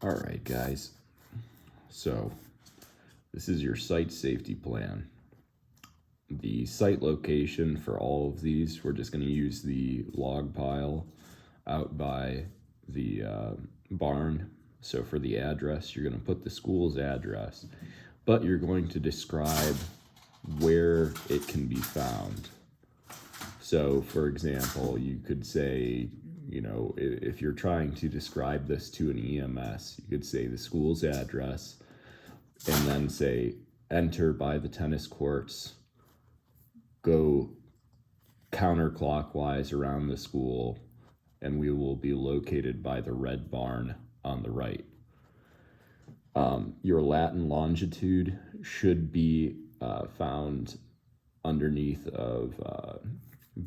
All right, guys. So this is your site safety plan. The site location for all of these, we're just going to use the log pile out by the barn. So for the address, you're going to put the school's address, but you're going to describe where it can be found. So, for example, you could say, if you're trying to describe this to an EMS, you could say the school's address and then say, enter by the tennis courts, go counterclockwise around the school, and we will be located by the red barn on the right. Your lat and longitude should be found underneath of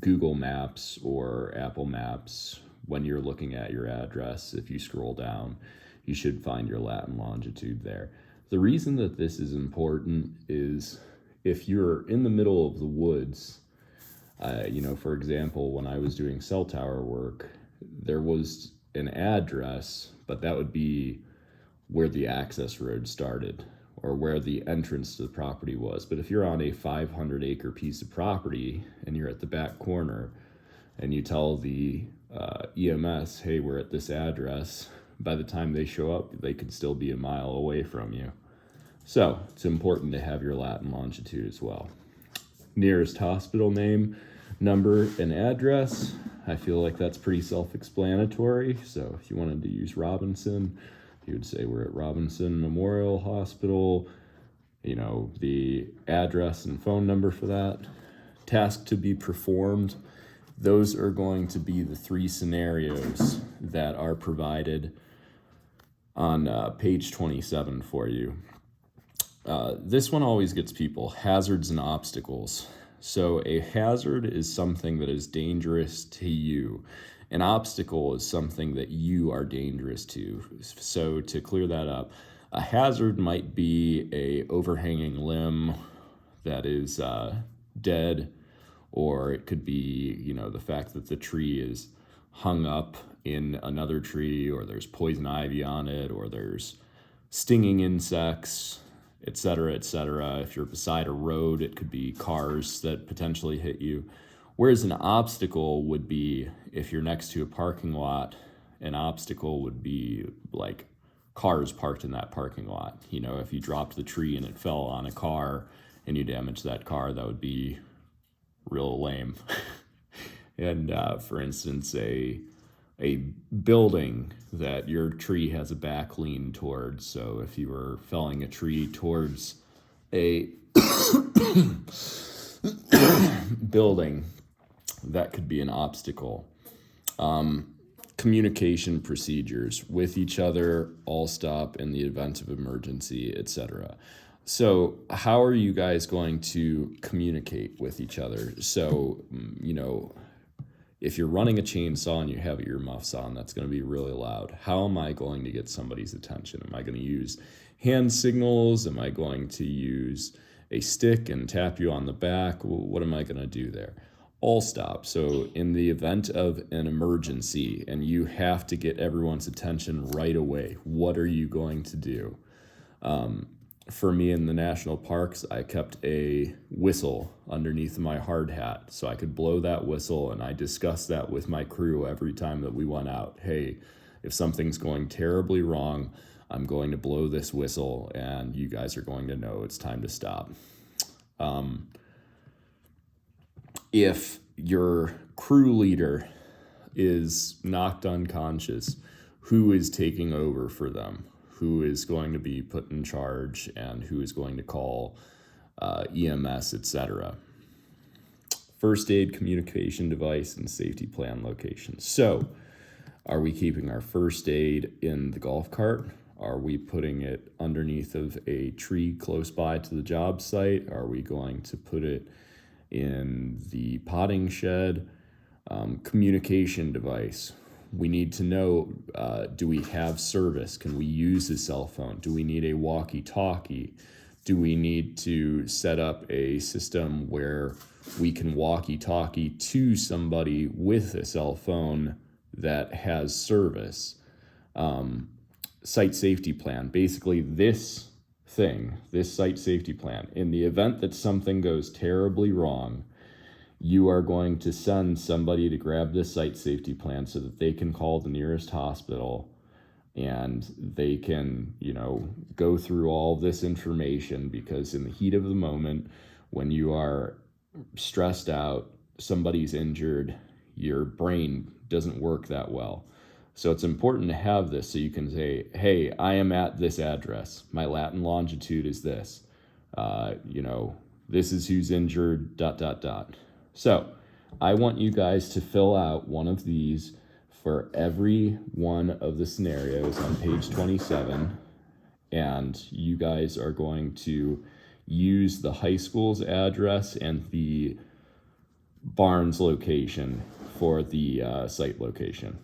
Google Maps or Apple Maps. When you're looking at your address, if you scroll down, you should find your lat and longitude there. The reason that this is important is if you're in the middle of the woods, for example, when I was doing cell tower work, there was an address, but that would be where the access road started or where the entrance to the property was. But if you're on a 500-acre piece of property and you're at the back corner and you tell the EMS, hey, we're at this address, by the time they show up, they could still be a mile away from you. So it's important to have your lat and longitude as well. Nearest hospital name, number, and address. I feel like that's pretty self-explanatory. So if you wanted to use Robinson, you would say we're at Robinson Memorial Hospital, the address and phone number for that. Task to be performed. Those are going to be the 3 scenarios that are provided on page 27 for you. This one always gets people, hazards and obstacles. So a hazard is something that is dangerous to you. An obstacle is something that you are dangerous to. So to clear that up, a hazard might be a overhanging limb that is dead, or it could be, the fact that the tree is hung up in another tree, or there's poison ivy on it, or there's stinging insects, et cetera, et cetera. If you're beside a road, it could be cars that potentially hit you. Whereas an obstacle would be if you're next to a parking lot, an obstacle would be like cars parked in that parking lot. If you dropped the tree and it fell on a car and you damaged that car, that would be real lame. And for instance, a building that your tree has a back lean towards. So if you were felling a tree towards a building, that could be an obstacle. Communication procedures with each other, all stop in the event of emergency, etc. So how are you guys going to communicate with each other? So, if you're running a chainsaw and you have earmuffs on, that's going to be really loud. How am I going to get somebody's attention? Am I going to use hand signals? Am I going to use a stick and tap you on the back? What am I going to do there? All stop. So in the event of an emergency and you have to get everyone's attention right away, what are you going to do? For me in the national parks, I kept a whistle underneath my hard hat so I could blow that whistle, and I discussed that with my crew every time that we went out. Hey, if something's going terribly wrong, I'm going to blow this whistle and you guys are going to know it's time to stop. If your crew leader is knocked unconscious, who is taking over for them? Who is going to be put in charge and who is going to call EMS, etc. First aid communication device and safety plan location. So are we keeping our first aid in the golf cart? Are we putting it underneath of a tree close by to the job site? Are we going to put it in the potting shed? Communication device. We need to know, do we have service? Can we use a cell phone? Do we need a walkie-talkie? Do we need to set up a system where we can walkie-talkie to somebody with a cell phone that has service? site safety plan. Basically, this site safety plan, in the event that something goes terribly wrong, you are going to send somebody to grab this site safety plan so that they can call the nearest hospital and they can, go through all this information, because in the heat of the moment, when you are stressed out, somebody's injured, your brain doesn't work that well. So it's important to have this so you can say, hey, I am at this address. My Latin longitude is this. This is who's injured, ... So I want you guys to fill out one of these for every one of the scenarios on page 27. And you guys are going to use the high school's address and the Barnes location for the site location.